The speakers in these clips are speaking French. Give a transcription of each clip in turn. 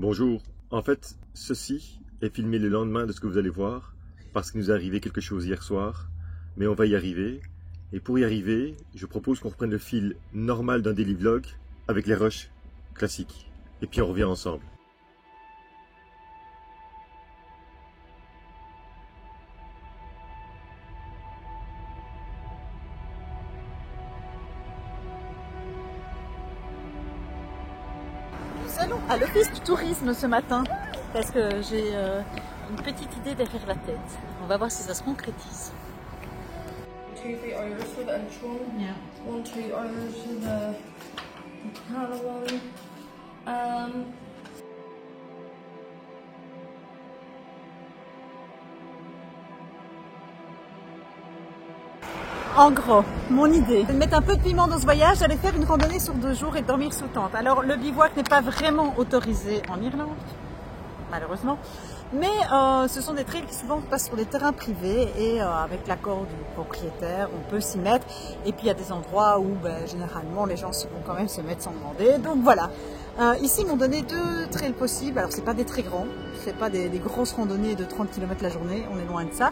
Bonjour. En fait, ceci est filmé le lendemain de ce que vous allez voir, parce qu'il nous est arrivé quelque chose hier soir, mais on va y arriver. Et pour y arriver, je propose qu'on reprenne le fil normal d'un daily vlog avec les rushs classiques. Et puis on revient ensemble. Nous allons à l'office du tourisme ce matin parce que j'ai une petite idée derrière la tête. On va voir si ça se concrétise. 2, 3 Irish for the intro. Yeah. 1, 3 Irish for the Canada one. En gros, mon idée, c'est de mettre un peu de piment dans ce voyage, d'aller faire une randonnée sur 2 jours et dormir sous tente. Alors le bivouac n'est pas vraiment autorisé en Irlande, malheureusement. Mais ce sont des trails qui souvent passent sur des terrains privés et avec l'accord du propriétaire, on peut s'y mettre. Et puis il y a des endroits où généralement les gens vont quand même se mettre sans demander. Donc voilà. Ici ils m'ont donné 2 trails possibles. Alors c'est pas des très grands, c'est pas des grosses randonnées de 30 km la journée, on est loin de ça.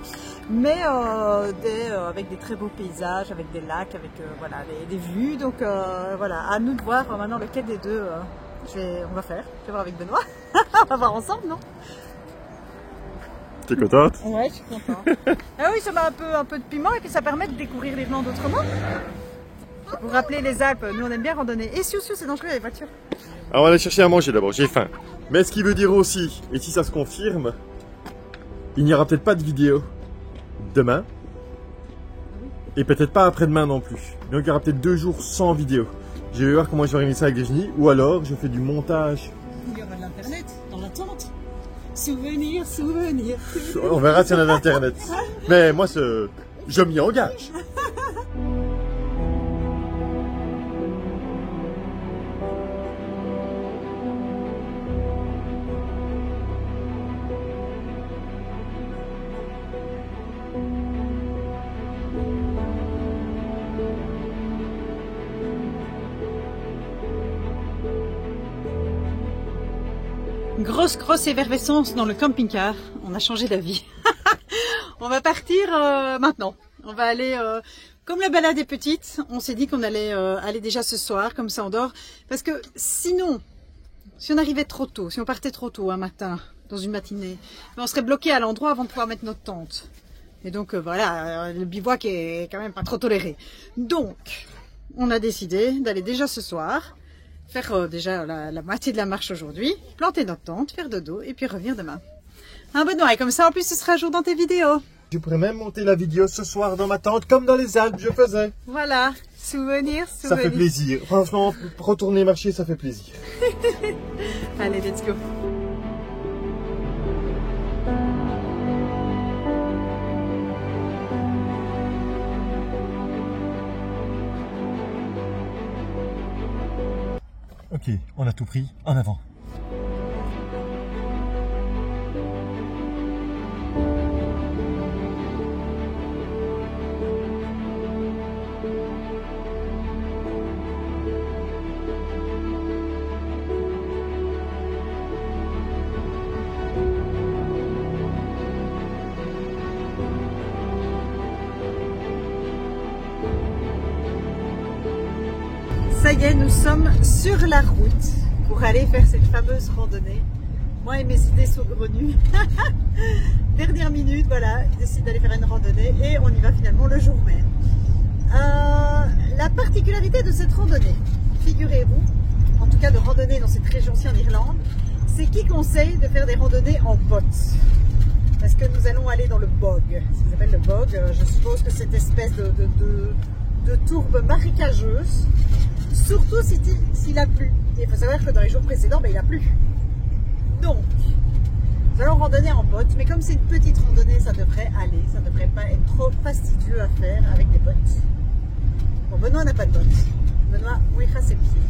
Mais avec des très beaux paysages, avec des lacs, avec voilà, des vues. Donc voilà, à nous de voir maintenant lequel des deux on va faire. Je vais voir avec Benoît. On va voir ensemble, non? T'es contente? Ouais, je suis contente. Ah oui, ça met un peu de piment et puis ça permet de découvrir l'Irlande autrement. Vous vous rappelez les Alpes, nous on aime bien randonner. Et Siou, c'est dangereux les voitures. Alors on va aller chercher à manger d'abord, j'ai faim. Mais ce qui veut dire aussi, et si ça se confirme, il n'y aura peut-être pas de vidéo demain. Et peut-être pas après-demain non plus. Donc il y aura peut-être 2 jours sans vidéo. Je vais voir comment je vais organiser ça avec Virginie. Ou alors je fais du montage. Il y aura de l'internet dans la tente. Souvenir. On verra si on a d'internet. Mais moi, je m'y engage. Grosse effervescence dans le camping-car. On a changé d'avis. On va partir maintenant. On va aller, comme la balade est petite, on s'est dit qu'on allait aller déjà ce soir, comme ça on dort. Parce que sinon, si on arrivait trop tôt, si on partait trop tôt un matin, dans une matinée, on serait bloqué à l'endroit avant de pouvoir mettre notre tente. Et donc voilà, le bivouac est quand même pas trop toléré. Donc, on a décidé d'aller déjà ce soir. Faire déjà la moitié de la marche aujourd'hui, planter notre tente, faire dodo et puis revenir demain. Hein Benoît, et comme ça en plus ce sera un jour dans tes vidéos. Je pourrais même monter la vidéo ce soir dans ma tente comme dans les Alpes je faisais. Voilà, souvenir. Ça fait plaisir. Franchement, retourner marcher ça fait plaisir. Allez, let's go. Ok, on a tout pris, en avant. Ça y est, nous sommes sur la route pour aller faire cette fameuse randonnée. Moi et mes idées saugrenues. Dernière minute, voilà, je décide d'aller faire une randonnée et on y va finalement le jour même. La particularité de cette randonnée, figurez-vous, en tout cas de randonnée dans cette région-ci en Irlande, c'est qui conseille de faire des randonnées en bottes. Parce que nous allons aller dans le bog. Ça s'appelle le bog. Je suppose que cette espèce de tourbe marécageuse. Surtout s'il a plu. Et il faut savoir que dans les jours précédents, il a plu. Donc, nous allons randonner en bottes, mais comme c'est une petite randonnée, ça devrait aller. Ça ne devrait pas être trop fastidieux à faire avec des bottes. Bon, Benoît n'a pas de bottes. Benoît mouillera ses pieds.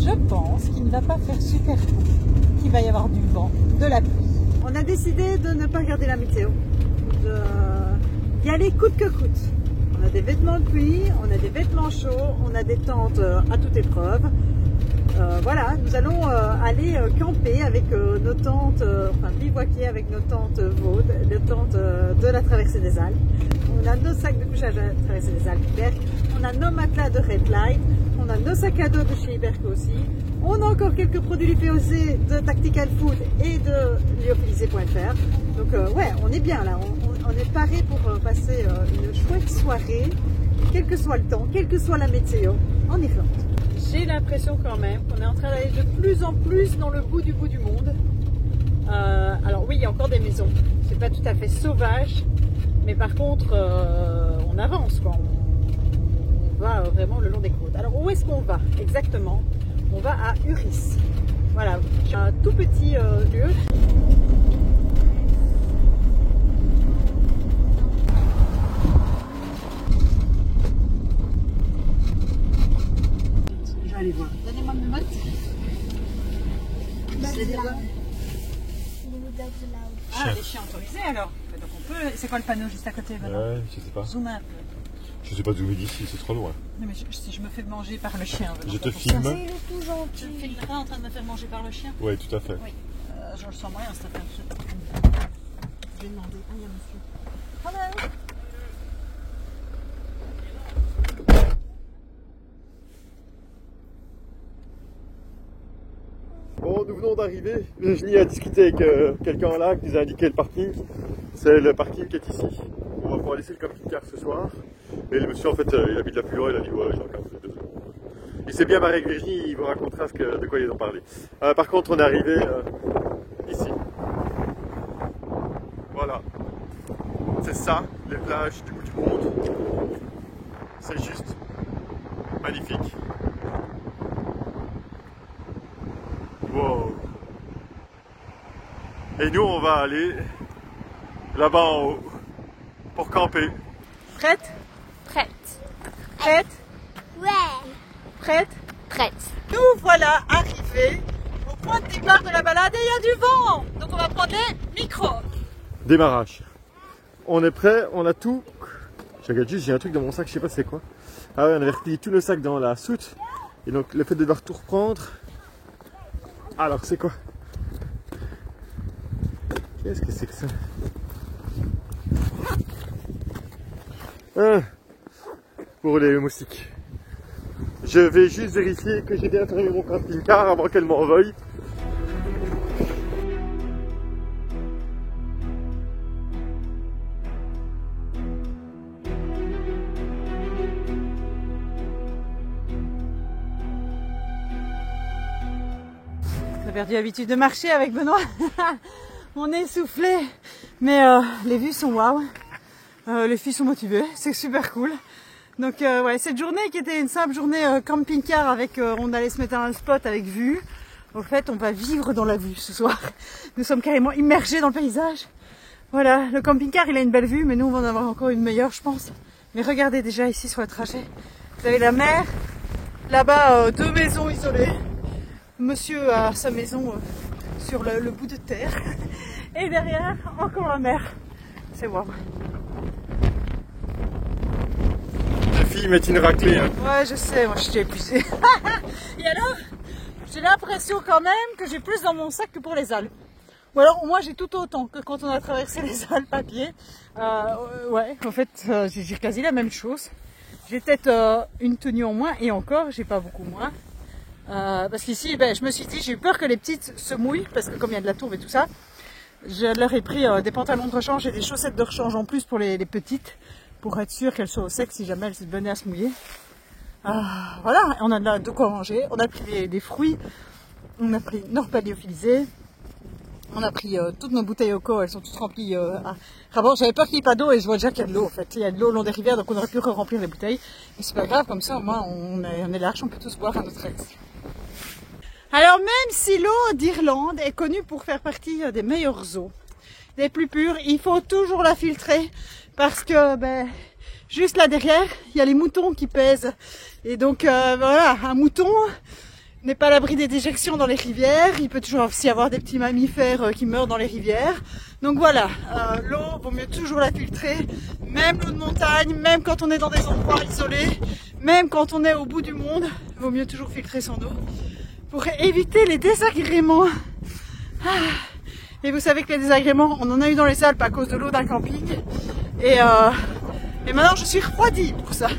Je pense qu'il ne va pas faire super beau, qu'il va y avoir du vent, de la pluie. On a décidé de ne pas regarder la météo, d'y aller coûte que coûte. On a des vêtements de pluie, on a des vêtements chauds, on a des tentes à toute épreuve. voilà, nous allons aller camper avec nos tentes, enfin bivouaquer avec nos tentes Vaude, les tentes de la traversée des Alpes. On a nos sacs de couchage à la traversée des Alpes Iberc, on a nos matelas de Redline, on a nos sacs à dos de chez Iberc aussi. On a encore quelques produits lyophilisés de Tactical Food et de lyophilisé.fr. Donc ouais, on est bien là, on est paré pour passer une chouette soirée, quel que soit le temps, quelle que soit la météo, en Irlande. J'ai l'impression quand même qu'on est en train d'aller de plus en plus dans le bout du monde. Alors oui, il y a encore des maisons, c'est pas tout à fait sauvage, mais par contre on avance quoi. On va vraiment le long des côtes. Alors où est-ce qu'on va exactement? On va à Uris. Voilà, un tout petit lieu. Je vais aller voir. Donnez-moi mes notes. Ah, les chiens autorisés alors. Donc on peut. C'est quoi le panneau juste à côté maintenant? Ouais, je sais pas. Zoom un peu. Je sais pas zoomer d'ici, c'est trop loin. Non mais si je me fais manger par le chien. Je te filme. Il est tout gentil. Tu me filmeras en train de me faire manger par le chien? Ouais, tout à fait. Oui. Je le sens moyen cette affaire. Je vais demander. Ah, il y a monsieur. Hello. Bon, nous venons d'arriver. Virginie a discuté avec quelqu'un là qui nous a indiqué le parking. C'est le parking qui est ici. On va pouvoir laisser le camping-car ce soir. Et le monsieur, en fait, il habite là plus loin, il a dit ouais, il a encore fait 2 secondes. Il s'est bien marré avec Virginie, il vous racontera de quoi ils ont parlé. Par contre, on est arrivé ici. Voilà. C'est ça, les plages du bout du monde. C'est juste magnifique. Wow. Et nous, on va aller là-bas en haut pour camper. Prête? Prête. Prête? Ouais. Prête? Prête. Nous voilà arrivés au point de départ de la balade et il y a du vent. Donc on va prendre les micros. Démarrage. On est prêt, on a tout. Je regarde juste, j'ai un truc dans mon sac, je sais pas c'est quoi. Ah ouais, on avait replié tous nos sacs dans la soute. Et donc le fait de devoir tout reprendre. Alors c'est quoi? Qu'est-ce que c'est que ça? Pour les moustiques. Je vais juste vérifier que j'ai bien fermé mon camping-car avant qu'elle m'en veuille. On a perdu l'habitude de marcher avec Benoît. On est essoufflé, mais les vues sont waouh. Les filles sont motivées, c'est super cool. Donc ouais, cette journée qui était une simple journée camping-car avec, on allait se mettre à un spot avec vue. En fait, on va vivre dans la vue ce soir. Nous sommes carrément immergés dans le paysage. Voilà, le camping-car il a une belle vue, mais nous on va en avoir encore une meilleure, je pense. Mais regardez déjà ici sur le trajet, vous avez la mer, là-bas 2 maisons isolées. Monsieur a sa maison sur le bout de terre. Et derrière, encore la mer. C'est waouh. Les filles mettent une raclée. Hein. Ouais, je sais, moi je suis épuisée. Et alors, j'ai l'impression quand même que j'ai plus dans mon sac que pour les Alpes. Ou alors, moi j'ai tout autant que quand on a traversé les Alpes à pied. Ouais, en fait, j'ai quasi la même chose. J'ai peut-être une tenue en moins et encore, j'ai pas beaucoup moins. Parce qu'ici, ben, je me suis dit, j'ai eu peur que les petites se mouillent, parce que comme il y a de la tourbe et tout ça, je leur ai pris des pantalons de rechange et des chaussettes de rechange en plus pour les petites, pour être sûr qu'elles soient au sec si jamais elles venaient à se mouiller. Voilà, on a de quoi manger, on a pris des fruits, on a pris Nord-Pas lyophilisé, on a pris toutes nos bouteilles au co, elles sont toutes remplies à rabord. J'avais peur qu'il n'y ait pas d'eau et je vois déjà qu'il y a de l'eau en fait. Il y a de l'eau au long des rivières, donc on aurait pu remplir les bouteilles. Mais c'est pas grave, comme ça au moins on est large, on peut tous boire à notre aise. Alors même si l'eau d'Irlande est connue pour faire partie des meilleures eaux, des plus pures, il faut toujours la filtrer parce que ben, juste là derrière, il y a les moutons qui pèsent. Et donc voilà, un mouton n'est pas à l'abri des déjections dans les rivières, il peut toujours aussi avoir des petits mammifères qui meurent dans les rivières. Donc voilà, l'eau, vaut mieux toujours la filtrer, même l'eau de montagne, même quand on est dans des endroits isolés, même quand on est au bout du monde, vaut mieux toujours filtrer son eau pour éviter les désagréments. Et vous savez que les désagréments, on en a eu dans les Alpes à cause de l'eau d'un camping. Et maintenant, je suis refroidie pour ça.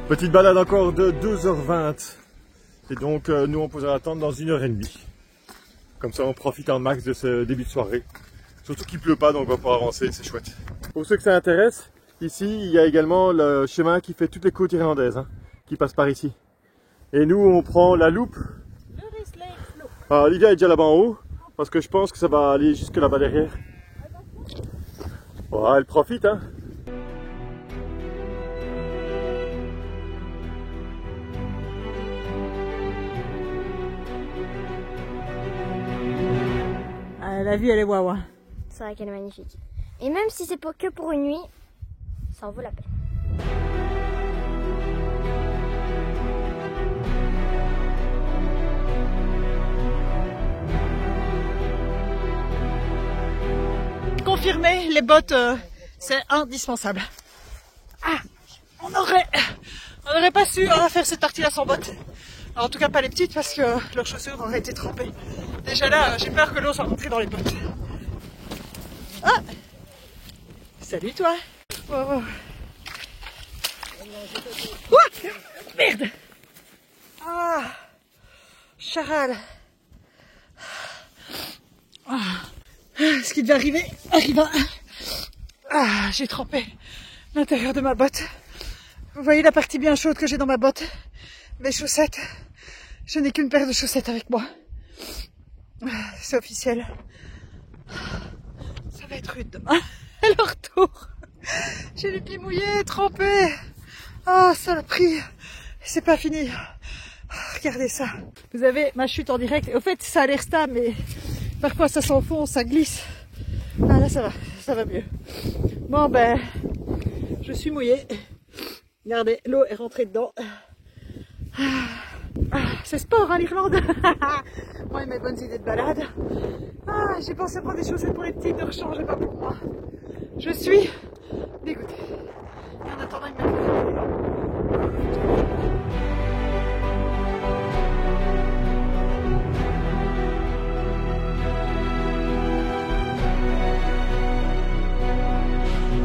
Petite balade encore de 2h20. Et donc nous on posera attendre dans 1h30. Comme ça on profite un max de ce début de soirée. Surtout qu'il pleut pas donc on va pouvoir avancer, c'est chouette. Pour ceux que ça intéresse, ici il y a également le chemin qui fait toutes les côtes irlandaises, hein, qui passe par ici. Et nous on prend la loupe. Alors Olivia est déjà là-bas en haut, parce que je pense que ça va aller jusque là-bas derrière. Voilà, elle profite hein. La vue elle est waouh. C'est vrai qu'elle est magnifique. Et même si c'est que pour une nuit, ça en vaut la peine. Confirmé, les bottes, c'est indispensable. Ah, on n'aurait pas su faire cette partie-là sans bottes. Alors, en tout cas pas les petites parce que leurs chaussures auraient été trempées. Déjà là, j'ai peur que l'eau soit rentrée dans les bottes. Ah, salut toi. Oh. Ouah, merde. Ah, charal. Ah. Ce qui devait arriver arriva. Ah, j'ai trempé l'intérieur de ma botte. Vous voyez la partie bien chaude que j'ai dans ma botte. Mes chaussettes. Je n'ai qu'une paire de chaussettes avec moi. C'est officiel. Ça va être rude demain. Et le retour. J'ai les pieds mouillés, trempés. Oh, saloperie. C'est pas fini. Regardez ça. Vous avez ma chute en direct. Et au fait, ça a l'air stable, mais parfois ça s'enfonce, ça glisse. Ah là, ça va mieux. Bon, ben, je suis mouillée. Regardez, l'eau est rentrée dedans. C'est sport, hein, l'Irlande. Moi et mes bonnes idées de balade. Ah, j'ai pensé prendre des chaussettes pour les petites, ne rechangeez pas pour moi. Je suis dégoûtée. Et en attendant, il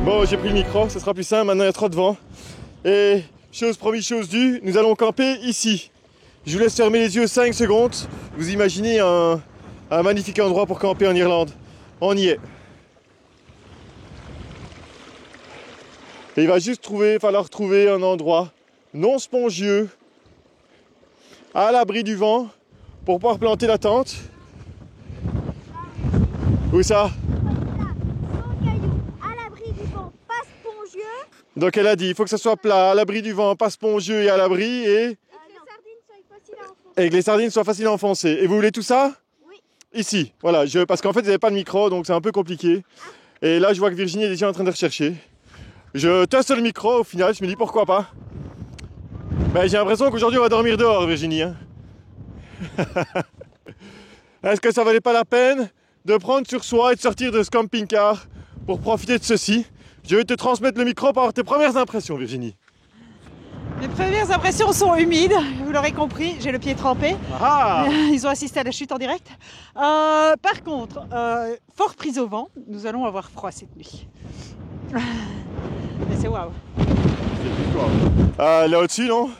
Bon, j'ai pris le micro, ça sera plus simple, maintenant il y a trop de vent. Et chose promise, chose due, nous allons camper ici. Je vous laisse fermer les yeux 5 secondes. Vous imaginez un magnifique endroit pour camper en Irlande. On y est. Et il va juste falloir trouver un endroit non spongieux, à l'abri du vent, pour pouvoir planter la tente. Où ça? Donc elle a dit, il faut que ça soit plat, à l'abri du vent, pas spongieux et à l'abri, et que les sardines soient faciles à enfoncer. Et vous voulez tout ça? Oui. Ici, voilà, parce qu'en fait vous n'avez pas de micro, donc c'est un peu compliqué. Et là je vois que Virginie est déjà en train de rechercher. Je teste le micro, au final, je me dis pourquoi pas. Ben, j'ai l'impression qu'aujourd'hui on va dormir dehors, Virginie. Hein. Est-ce que ça valait pas la peine de prendre sur soi et de sortir de ce camping-car pour profiter de ceci? Je vais te transmettre le micro pour avoir tes premières impressions, Virginie. Mes premières impressions sont humides, vous l'aurez compris, j'ai le pied trempé. Ah. Ils ont assisté à la chute en direct. Par contre, fort prise au vent, nous allons avoir froid cette nuit. Mais c'est waouh. Là au-dessus, non? Mais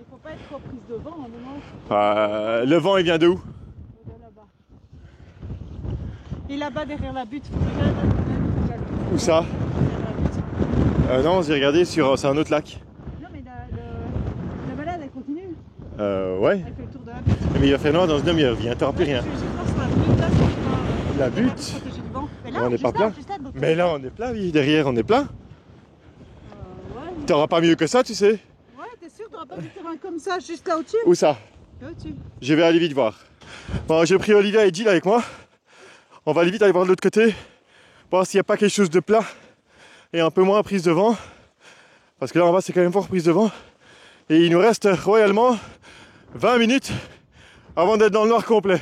il faut pas être trop prise de vent en moment. Le vent, il vient d'où? De là-bas. Et là-bas, derrière la butte, Où ça? Non, j'ai regardé c'est un autre lac. Non, mais la balade, elle continue. Ouais. Elle fait le tour de la butte. Mais il va faire noir dans une demi-heure, viens, t'auras plus rien. Je pense la butte, là, La butte? mais là, On n'est pas plein. Mais là, on est plein, oui. Derrière, on est plein. Ouais. T'auras pas mieux que ça, tu sais. Ouais, t'es sûr, t'auras pas du terrain comme ça, juste là au-dessus? Où ça? Là au-dessus. Je vais aller vite voir. Bon, j'ai pris Olivia et Jill avec moi. On va aller vite aller voir de l'autre côté. Voir s'il n'y a pas quelque chose de plat et un peu moins prise de vent. Parce que là en bas c'est quand même fort prise de vent. Et il nous reste royalement 20 minutes avant d'être dans le noir complet.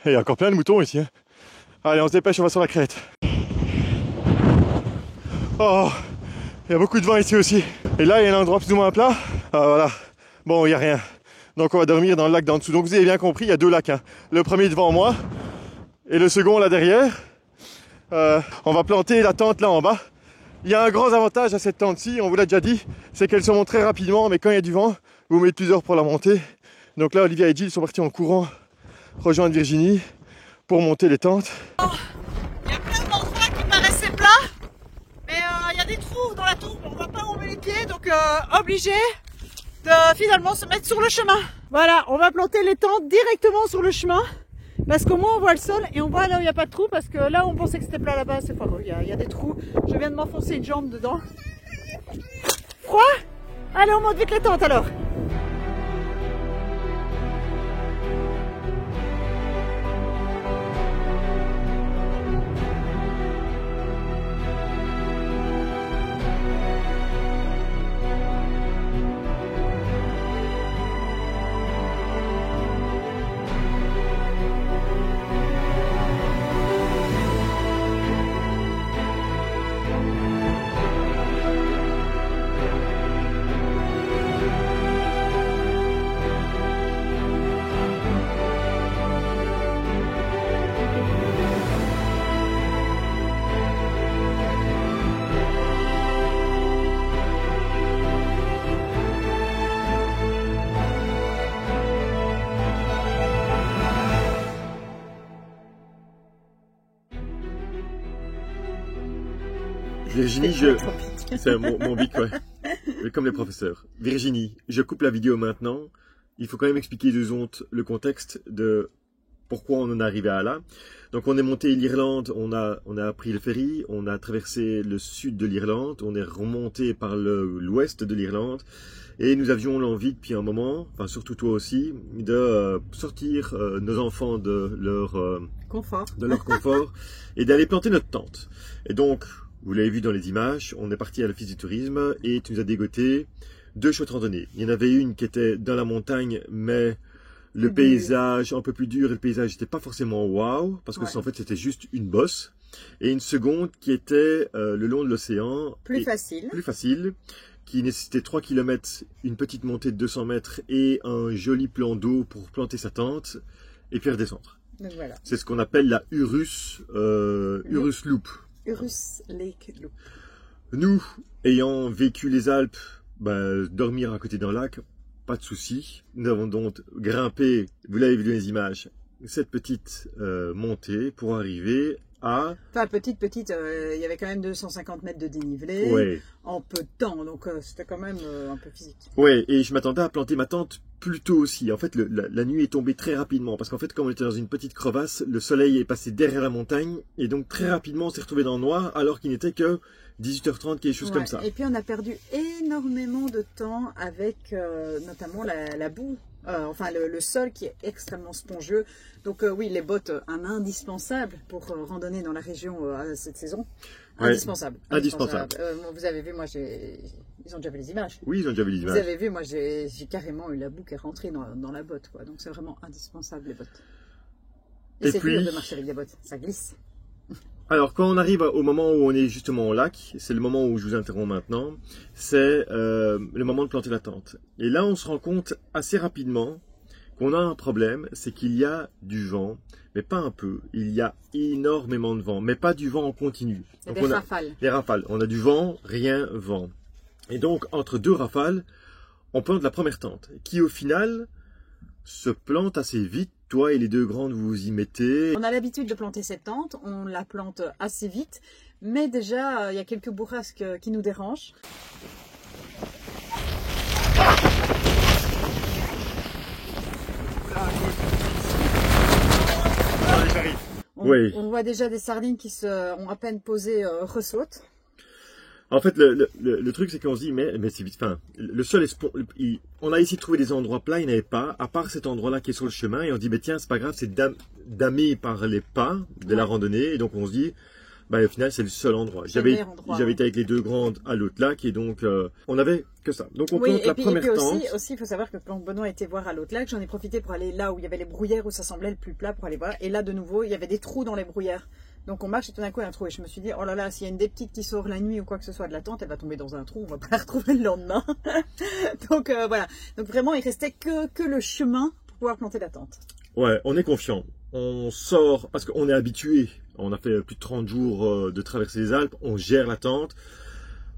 Et il y a encore plein de moutons ici. Hein. Allez, on se dépêche, on va sur la crête. Oh, il y a beaucoup de vent ici aussi. Et là, il y a un endroit plus ou moins plat. Ah, voilà. Bon, il n'y a rien. Donc, on va dormir dans le lac d'en dessous. Donc, vous avez bien compris, il y a deux lacs. Hein. Le premier devant moi et le second là derrière. On va planter la tente là en bas. Il y a un grand avantage à cette tente-ci, on vous l'a déjà dit, c'est qu'elle se monte très rapidement, mais quand il y a du vent, vous mettez plusieurs heures pour la monter. Donc là, Olivia et Jill sont partis en courant rejoindre Virginie pour monter les tentes. Il y a plein d'endroits qui paraissaient plats, mais il y a des trous dans la tour, on ne va pas où on met les pieds, donc obligé de finalement se mettre sur le chemin. Voilà, on va planter les tentes directement sur le chemin, parce qu'au moins on voit le sol et on voit là où il n'y a pas de trous, parce que là où on pensait que c'était plat là-bas, c'est foireux, il y a des trous. Je viens de m'enfoncer une jambe dedans. Froid? Allez, on monte vite les tentes alors. Virginie, c'est mon bic, ouais. Comme les professeurs. Virginie, je coupe la vidéo maintenant. Il faut quand même expliquer deux secondes le contexte de pourquoi on en est arrivé à là. Donc on est monté l'Irlande, on a pris le ferry, on a traversé le sud de l'Irlande, on est remonté par l'ouest de l'Irlande et nous avions l'envie depuis un moment, enfin surtout toi aussi, de sortir nos enfants de leur confort et d'aller planter notre tente. Et donc, vous l'avez vu dans les images, on est parti à l'office du tourisme et tu nous as dégoté deux chouettes randonnées. Il y en avait une qui était dans la montagne, mais le paysage un peu plus dur et le paysage n'était pas forcément waouh, parce que en fait c'était juste une bosse. Et une seconde qui était le long de l'océan. Plus facile, qui nécessitait 3 km, une petite montée de 200 mètres et un joli plan d'eau pour planter sa tente et puis redescendre. Donc voilà. C'est ce qu'on appelle la Urus Loop. Urus Lake Loop. Nous, ayant vécu les Alpes, dormir à côté d'un lac, pas de souci. Nous avons donc grimpé, vous l'avez vu dans les images, cette petite montée pour arriver à... Enfin, petite, il y avait quand même 250 mètres de dénivelé en peu de temps, donc c'était quand même un peu physique. Ouais, et je m'attendais à planter ma tente plus tôt aussi. En fait, la nuit est tombée très rapidement, parce qu'en fait, comme on était dans une petite crevasse, le soleil est passé derrière la montagne, et donc très rapidement, on s'est retrouvé dans le noir, alors qu'il n'était que 18h30, quelque chose comme ça. Et puis on a perdu énormément de temps avec notamment la boue. Enfin le sol qui est extrêmement spongieux. Donc oui, les bottes, un indispensable pour randonner dans la région cette saison. Indispensable. Vous avez vu, moi ils ont déjà vu les images. Oui, ils ont déjà vu les images. Vous avez vu, moi j'ai carrément eu la boue qui est rentrée dans la botte, quoi. Donc c'est vraiment indispensable les bottes. Et c'est dur de marcher avec des bottes, ça glisse. Alors, quand on arrive au moment où on est justement au lac, c'est le moment où je vous interromps maintenant, c'est le moment de planter la tente. Et là, on se rend compte assez rapidement qu'on a un problème, c'est qu'il y a du vent, mais pas un peu. Il y a énormément de vent, mais pas du vent en continu. Il y a des rafales. Des rafales. On a du vent, rien, vent. Et donc, entre deux rafales, on plante la première tente, qui au final se plante assez vite. Toi et les deux grandes, vous vous y mettez. On a l'habitude de planter cette tente, on la plante assez vite, mais déjà, il y a quelques bourrasques qui nous dérangent. On voit déjà des sardines qui ont à peine posé ressautent. En fait, le truc, c'est qu'on se dit, mais c'est vite. Enfin, le sol est on a essayé de trouver des endroits plats, il n'y avait pas, à part cet endroit-là qui est sur le chemin, et on se dit, mais tiens, c'est pas grave, c'est damé par les pas de la randonnée, et donc on se dit, Bah, au final, c'est le seul endroit. C'est le meilleur endroit, J'avais ouais. été avec les deux grandes à l'autre lac et donc on n'avait que ça. Donc on Oui, compte la première et puis tente. aussi, il faut savoir que quand Benoît était voir à l'autre lac, j'en ai profité pour aller là où il y avait les bruyères, où ça semblait le plus plat pour aller voir. Et là, de nouveau, il y avait des trous dans les bruyères. Donc on marche et tout d'un coup, il y a un trou. Et je me suis dit, oh là là, s'il y a une des petites qui sort la nuit ou quoi que ce soit de la tente, elle va tomber dans un trou, on va pas la retrouver le lendemain. Donc voilà. Donc vraiment, il restait que le chemin pour pouvoir planter la tente. Ouais, on est confiant. On sort, parce qu'on est habitué. On a fait plus de 30 jours de traverser les Alpes. On gère la tente.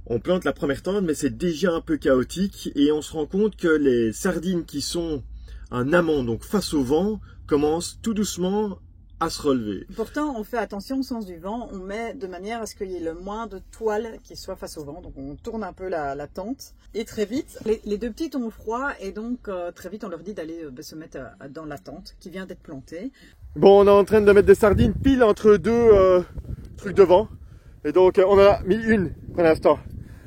On plante la première tente, mais c'est déjà un peu chaotique. Et on se rend compte que les sardines qui sont en amont, donc face au vent, commencent tout doucement à se relever. Pourtant, on fait attention au sens du vent. On met de manière à ce qu'il y ait le moins de toile qui soit face au vent. Donc on tourne un peu la tente. Et très vite, les deux petites ont froid. Et donc très vite, on leur dit d'aller se mettre dans la tente qui vient d'être plantée. Bon, on est en train de mettre des sardines pile entre deux trucs de vent. Et donc, on en a mis une pour l'instant.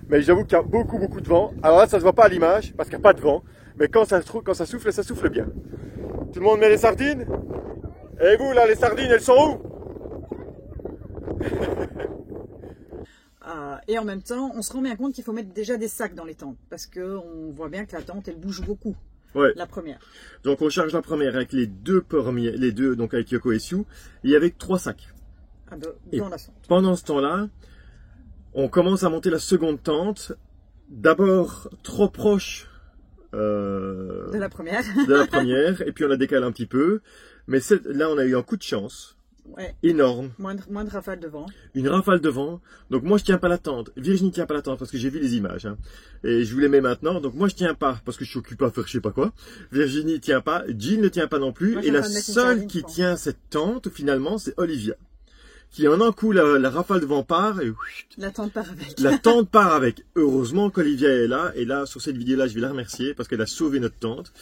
Mais j'avoue qu'il y a beaucoup de vent. Alors là, ça se voit pas à l'image parce qu'il n'y a pas de vent. Mais quand ça souffle bien. Tout le monde met les sardines? Et vous, là, les sardines, elles sont où? Et en même temps, on se rend bien compte qu'il faut mettre déjà des sacs dans les tentes. Parce qu'on voit bien que la tente, elle bouge beaucoup. Ouais. La première. Donc on charge la première avec les deux premiers, donc avec Yoko et Sue, et avec 3 sacs. Dans la tente. Pendant ce temps-là, on commence à monter la seconde tente, d'abord trop proche de la première. Et puis on la décale un petit peu. Mais là, on a eu un coup de chance. Ouais. Énorme. Moins de rafales de vent. Une rafale de vent. Donc moi je tiens pas la tente. Virginie tient pas la tente parce que j'ai vu les images. Hein. Et je vous les mets maintenant. Donc moi je tiens pas parce que je suis occupé à faire je sais pas quoi. Virginie tient pas. Jean ne tient pas non plus. Moi, et la seule qui tient cette tente finalement c'est Olivia. Qui en un coup la rafale de vent part et la tente part avec. La tente part avec. Heureusement qu'Olivia est là. Et là sur cette vidéo là je vais la remercier parce qu'elle a sauvé notre tente.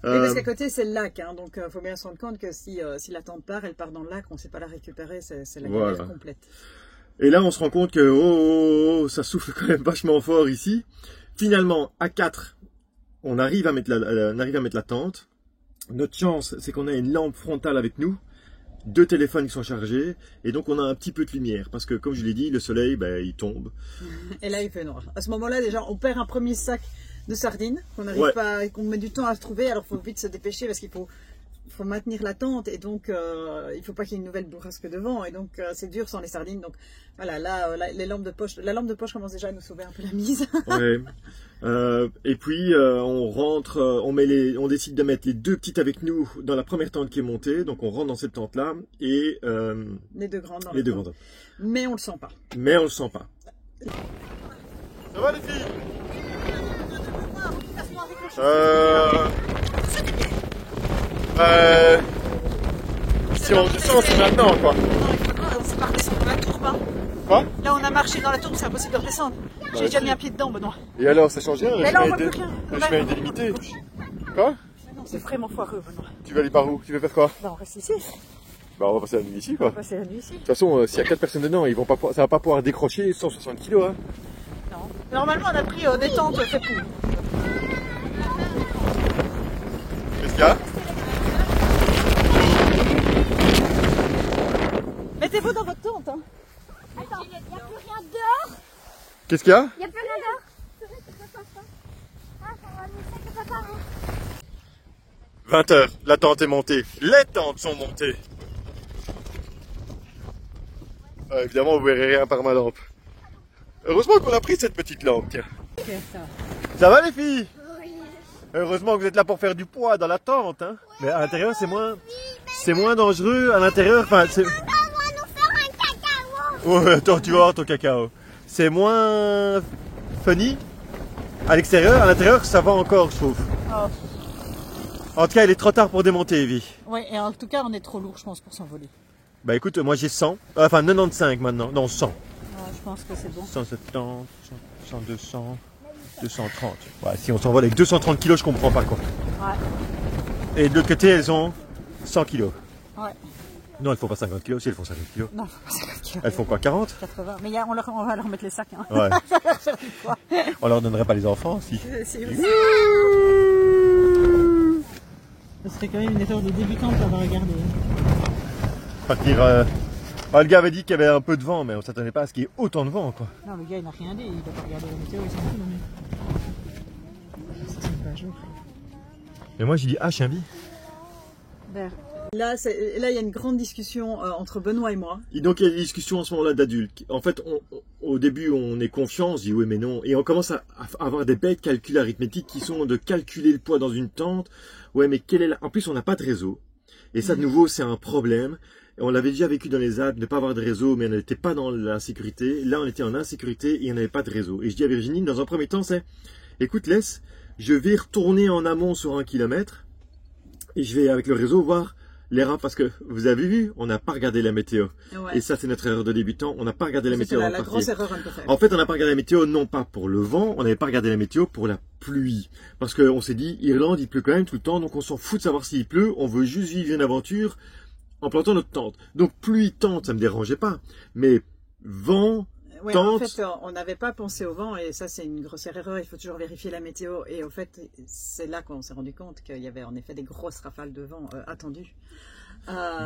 Oui, parce qu'à côté c'est le lac, hein, donc faut bien se rendre compte que si la tente part, elle part dans le lac, on ne sait pas la récupérer, c'est la galère complète. Et là on se rend compte que ça souffle quand même vachement fort ici. Finalement à 4, on arrive à mettre la tente. Notre chance c'est qu'on a une lampe frontale avec nous, 2 téléphones qui sont chargés, et donc on a un petit peu de lumière, parce que comme je l'ai dit, le soleil il tombe. Et là il fait noir. À ce moment-là déjà on perd un premier sac de sardines qu'on n'arrive pas, qu'on met du temps à se trouver, alors il faut vite se dépêcher parce qu'il faut maintenir la tente et donc il faut pas qu'il y ait une nouvelle bourrasque de vent et donc c'est dur sans les sardines. Donc voilà, là la lampe de poche commence déjà à nous sauver un peu la mise. Ouais. Et puis on rentre, on décide de mettre les 2 petites avec nous dans la première tente qui est montée, donc on rentre dans cette tente là et les 2 grandes dans les 2 grandes. Mais on le sent pas. Ça va les filles? Si on descend, c'est maintenant quoi. On s'est pas redescendu dans la tourbe. Hein. Quoi? Là on a marché dans la tourbe, c'est impossible de redescendre. J'ai déjà mis un pied dedans, Benoît. Et alors, ça change rien? Mais là on voit plus rien. Le chemin est délimité. Quoi? Non, c'est vraiment foireux, Benoît. Tu vas aller par où? Tu veux faire quoi? Bah on reste ici. Bah on va passer la nuit ici quoi. On va passer la nuit ici. De toute façon, s'il y a 4 personnes dedans, ça va pas pouvoir décrocher 160 kg. Hein. Non. Normalement on a pris des tentes faites pour. Qu'est-ce qu'il y a? Mettez-vous dans votre tente. Hein. Attends, il n'y a plus rien dehors. Qu'est-ce qu'il y a? Il n'y a plus rien dehors. Ah, ça va nous faire papa. 20 h, la tente est montée. Les tentes sont montées. Évidemment, vous verrez rien par ma lampe. Heureusement qu'on a pris cette petite lampe, tiens. Okay, ça va les filles? Oui. Heureusement que vous êtes là pour faire du poids dans la tente, hein. Mais à l'intérieur, c'est moins dangereux. À l'intérieur, enfin, c'est... Ouais, attends, tu vas voir ton cacao. C'est moins funny à l'extérieur. À l'intérieur, ça va encore, je trouve. Oh. En tout cas, il est trop tard pour démonter, Evie. Oui, et en tout cas, on est trop lourd, je pense, pour s'envoler. Bah écoute, moi j'ai 100. Enfin, 95 maintenant. Non, 100. Ouais, je pense que c'est bon. 170, 100, 200, 230. Ouais, si on s'envole avec 230 kilos, je comprends pas, quoi. Ouais. Et de l'autre côté, elles ont 100 kilos. Ouais. Non, elles font pas 50 kilos, si elles font 50 kilos. Non, pas 50 kilos. Elles font quoi, 40? 80. Mais on va leur mettre les sacs. Hein. Ouais. On leur donnerait pas les enfants, si. Si aussi. Ce serait quand même une erreur de débutante d'avoir regardé. Partir Ah, le gars avait dit qu'il y avait un peu de vent, mais on s'attendait pas à ce qu'il y ait autant de vent, quoi. Non, le gars il n'a rien dit, il doit pas regarder la météo, il s'en fout, lui. C'est pas jour. Et moi j'ai dit, ah, Chienvi. Là, il y a une grande discussion entre Benoît et moi. Et donc il y a des discussions en ce moment-là d'adultes. En fait, au début, on est confiant, on se dit oui mais non. Et on commence à avoir des bêtes calculs arithmétiques qui sont de calculer le poids dans une tente. Ouais, mais en plus, on n'a pas de réseau. Et ça, de nouveau, c'est un problème. On l'avait déjà vécu dans les Alpes, ne pas avoir de réseau, mais on n'était pas dans la sécurité. Là, on était en insécurité et on n'avait pas de réseau. Et je dis à Virginie, dans un premier temps, c'est, écoute, je vais retourner en amont sur 1 kilomètre et je vais, avec le réseau, voir les rats, parce que vous avez vu, on n'a pas regardé la météo. Ouais. Et ça, c'est notre erreur de débutant. On n'a pas regardé la météo. C'est la grosse erreur qu'on peut faire. En fait, on n'a pas regardé la météo, non pas pour le vent, on n'avait pas regardé la météo pour la pluie. Parce qu'on s'est dit, Irlande, il pleut quand même tout le temps, donc on s'en fout de savoir s'il pleut, on veut juste vivre une aventure en plantant notre tente. Donc pluie, tente, ça me dérangeait pas. Mais vent, ouais, tente... En fait, on n'avait pas pensé au vent, et ça, c'est une grossière erreur. Il faut toujours vérifier la météo. Et au fait, c'est là qu'on s'est rendu compte qu'il y avait en effet des grosses rafales de vent attendues.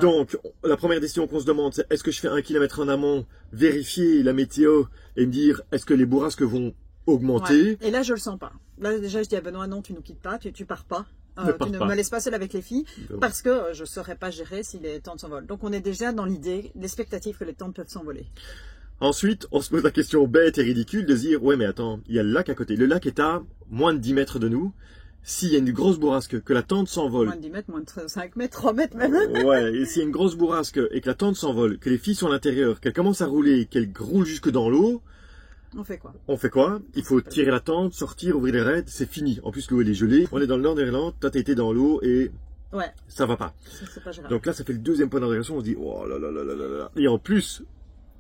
Donc, la première décision qu'on se demande, c'est est-ce que je fais 1 kilomètre en amont, vérifier la météo et me dire est-ce que les bourrasques vont augmenter? Ouais. Et là, je le sens pas. Là, déjà, je dis à Benoît, non, tu nous quittes pas, tu pars pas. Tu ne me laisses pas seule avec les filles, parce que je ne saurais pas gérer si les tentes s'envolent. Donc, on est déjà dans l'idée, l'expectative que les tentes peuvent s'envoler. Ensuite, on se pose la question bête et ridicule de se dire, ouais, mais attends, il y a le lac à côté. Le lac est à moins de 10 mètres de nous. S'il y a une grosse bourrasque, que la tente s'envole. Moins de 10 mètres, moins de 5 mètres, 3 mètres même. Ouais, et s'il y a une grosse bourrasque et que la tente s'envole, que les filles sont à l'intérieur, qu'elles commencent à rouler, qu'elles roulent jusque dans l'eau. On fait quoi? On fait quoi? Il faut tirer la tente, sortir, ouvrir les raids, c'est fini. En plus, l'eau elle est gelée. On est dans le nord d'Irlande, toi t'as été dans l'eau et ouais, ça va pas. C'est pas gérable. Donc là, ça fait le deuxième point d'interrogation. On se dit, oh là là là là là là. Et en plus,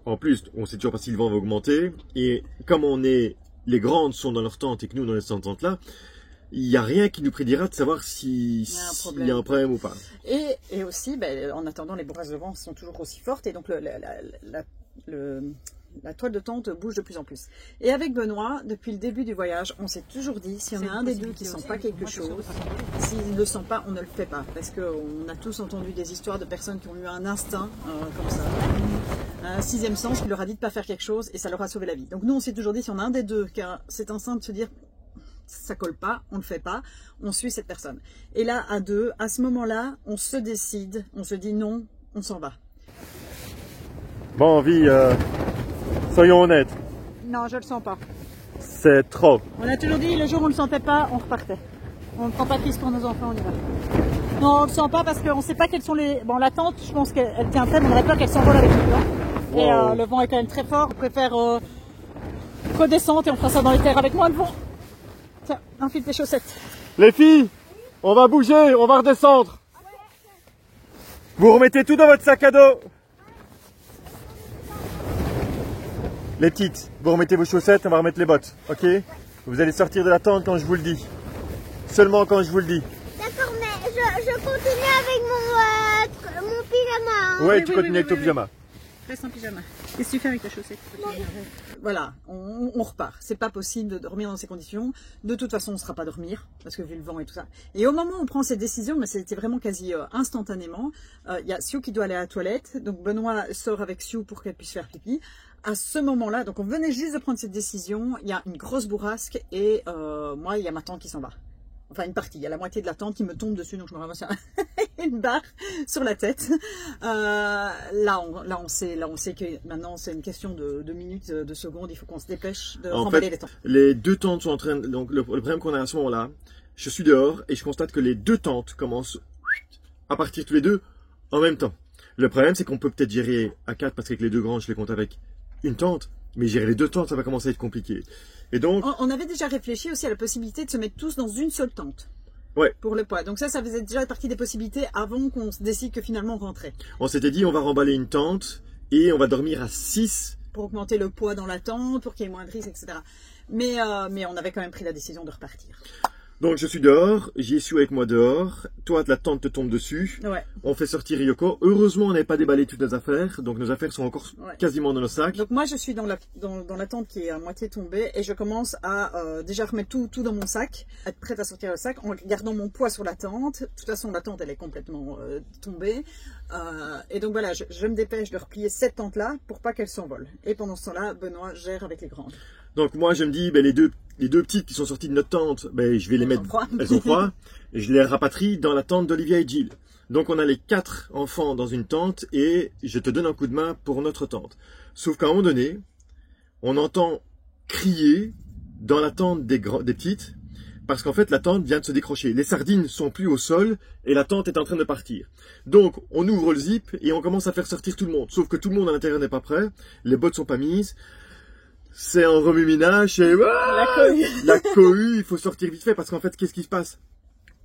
on sait toujours pas si le vent va augmenter. Et comme les grandes sont dans leur tente et que nous, dans les tentes là, il n'y a rien qui nous prédira de savoir s'il y a un problème ou pas. Et aussi, en attendant, les bourrasques de vent sont toujours aussi fortes et donc la toile de tente bouge de plus en plus. Et avec Benoît, depuis le début du voyage, on s'est toujours dit, s'il y en a un des deux qui ne sent pas quelque chose, s'il ne le sent pas, on ne le fait pas. Parce qu'on a tous entendu des histoires de personnes qui ont eu un instinct comme ça, un sixième sens qui leur a dit de ne pas faire quelque chose et ça leur a sauvé la vie. Donc nous, on s'est toujours dit, si on a un des deux qui a cet instinct de se dire, ça colle pas, on le fait pas, on suit cette personne. Et là, à deux, à ce moment-là, on se décide, on se dit non, on s'en va. Bon, vie, soyons honnêtes. Non, je le sens pas. C'est trop. On a toujours dit, le jour où on le sentait pas, on repartait. On ne prend pas de risque pour nos enfants, on y va. Non, on le sent pas parce qu'on sait pas quelles sont les... Bon, la tente, je pense qu'elle tient faible, on aurait peur qu'elle s'envole avec le vent. Et le vent est quand même très fort, on préfère redescendre et on fera ça dans les terres avec moins de vent. Tiens, enfile tes chaussettes. Les filles, on va bouger, on va redescendre. Vous remettez tout dans votre sac à dos. Les petites, vous remettez vos chaussettes, on va remettre les bottes, ok? Vous allez sortir de la tente quand je vous le dis. Seulement quand je vous le dis. D'accord, mais je continue avec mon pyjama. Ouais, tu continues avec ton pyjama. Reste en pyjama. Qu'est-ce que tu fais avec ta chaussette? Voilà, on repart. C'est pas possible de dormir dans ces conditions. De toute façon, on ne sera pas dormir, parce que vu le vent et tout ça. Et au moment où on prend cette décision, mais c'était vraiment quasi instantanément, il y a Sue qui doit aller à la toilette. Donc Benoît sort avec Sue pour qu'elle puisse faire pipi. À ce moment-là, donc on venait juste de prendre cette décision, il y a une grosse bourrasque et moi, il y a ma tante qui s'en va. Enfin, une partie. Il y a la moitié de la tente qui me tombe dessus, donc je me ramasse une barre sur la tête. Là, on sait que maintenant, c'est une question de minutes, de secondes. Il faut qu'on se dépêche de remballer les tentes. Les deux tentes sont en train... Donc, le problème qu'on a à ce moment-là, je suis dehors et je constate que les deux tentes commencent à partir tous les deux en même temps. Le problème, c'est qu'on peut peut-être gérer à 4 parce qu'avec les deux grands, je les compte avec une tente. Mais gérer les deux tentes, ça va commencer à être compliqué. Et donc, on avait déjà réfléchi aussi à la possibilité de se mettre tous dans une seule tente. Ouais. Pour le poids. Donc ça faisait déjà partie des possibilités avant qu'on se décide que finalement on rentrait. On s'était dit, on va remballer une tente et on va dormir à 6. Pour augmenter le poids dans la tente, pour qu'il y ait moins de risques, etc. Mais on avait quand même pris la décision de repartir. Donc je suis dehors, j'y suis avec moi dehors, toi la tente te tombe dessus, Ouais. on fait sortir Yoko. Heureusement on n'avait pas déballé toutes nos affaires, donc nos affaires sont encore quasiment dans nos sacs. Donc moi je suis dans la tente qui est à moitié tombée et je commence à déjà remettre tout dans mon sac, être prête à sortir le sac en gardant mon poids sur la tente. De toute façon la tente elle est complètement tombée. Et donc voilà, je me dépêche de replier cette tente là pour pas qu'elle s'envole. Et pendant ce temps-là, Benoît gère avec les grandes. Donc moi je me dis, ben, les deux petites qui sont sorties de notre tente, ben, je vais les mettre, elles ont froid, et je les rapatrie dans la tente d'Olivia et Jill. Donc on a les 4 enfants dans une tente et je te donne un coup de main pour notre tente. Sauf qu'à un moment donné, on entend crier dans la tente des petites, parce qu'en fait la tente vient de se décrocher. Les sardines sont plus au sol et la tente est en train de partir. Donc on ouvre le zip et on commence à faire sortir tout le monde. Sauf que tout le monde à l'intérieur n'est pas prêt, les bottes sont pas mises. C'est un remue-ménage et la cohue, il faut sortir vite fait parce qu'en fait, qu'est-ce qui se passe?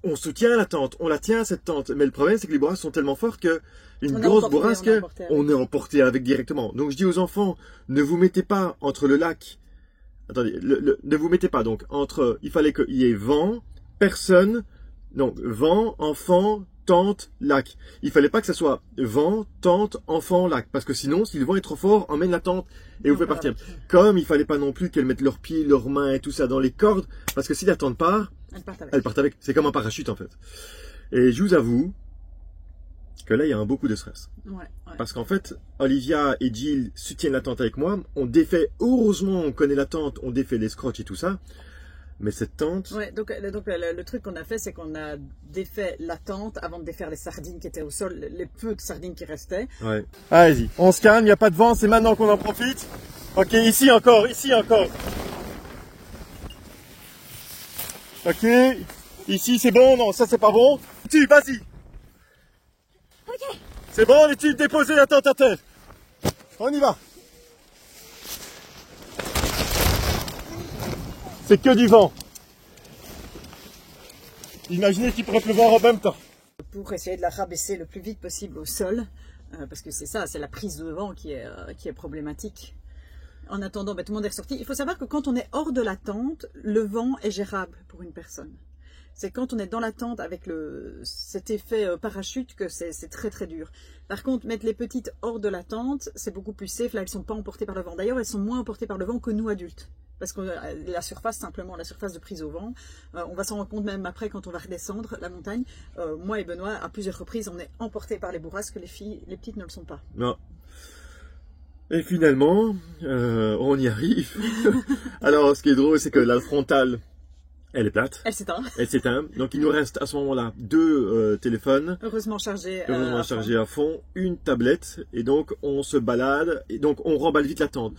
On soutient la tente, on la tient cette tente, mais le problème c'est que les bourrasques sont tellement fortes que une grosse bourrasque, on est emporté avec directement. Donc je dis aux enfants, ne vous mettez pas entre le lac, attendez, ne vous mettez pas donc entre, il fallait qu'il y ait vent, personne, donc vent, enfant, tente, lac. Il fallait pas que ça soit vent, tente, enfant, lac. Parce que sinon, si le vent est trop fort, emmène la tente et vous fait partir. Comme il fallait pas non plus qu'elles mettent leurs pieds, leurs mains et tout ça dans les cordes. Parce que si la tente part, elles partent avec. C'est comme un parachute en fait. Et je vous avoue que là, il y a beaucoup de stress. Parce qu'en fait, Olivia et Jill soutiennent la tente avec moi. On défait, heureusement, on connaît la tente, on défait les scotch et tout ça. Mais cette tente... Ouais, donc le truc qu'on a fait, c'est qu'on a défait la tente avant de défaire les sardines qui étaient au sol, les peu de sardines qui restaient. Ouais. Allez-y, on se calme, il n'y a pas de vent, c'est maintenant qu'on en profite. Ok, ici encore, ici encore. Ok, ici c'est bon, non, ça c'est pas bon. Tu, vas-y. Ok. C'est bon, et tu déposer la tente à terre. On y va. C'est que du vent. Imaginez qu'il pourrait pleuvoir en même temps. Pour essayer de la rabaisser le plus vite possible au sol, parce que c'est ça, c'est la prise de vent qui est problématique. En attendant, tout le monde est ressorti. Il faut savoir que quand on est hors de la tente, le vent est gérable pour une personne. C'est quand on est dans la tente avec cet effet parachute que c'est très très dur. Par contre, mettre les petites hors de la tente, c'est beaucoup plus safe. Là, elles ne sont pas emportées par le vent. D'ailleurs, elles sont moins emportées par le vent que nous adultes. Parce que la surface, simplement, la surface de prise au vent, on va s'en rendre compte même après quand on va redescendre la montagne. Moi et Benoît, à plusieurs reprises, on est emportés par les bourrasques, les petites ne le sont pas. Non. Et finalement, on y arrive. Alors, ce qui est drôle, c'est que la frontale, elle est plate. Elle s'éteint. Elle s'éteint. Donc, il nous reste à ce moment-là 2 téléphones. Heureusement chargés. À fond. Une tablette. Et donc, on se balade. Et donc, on remballe vite la tente.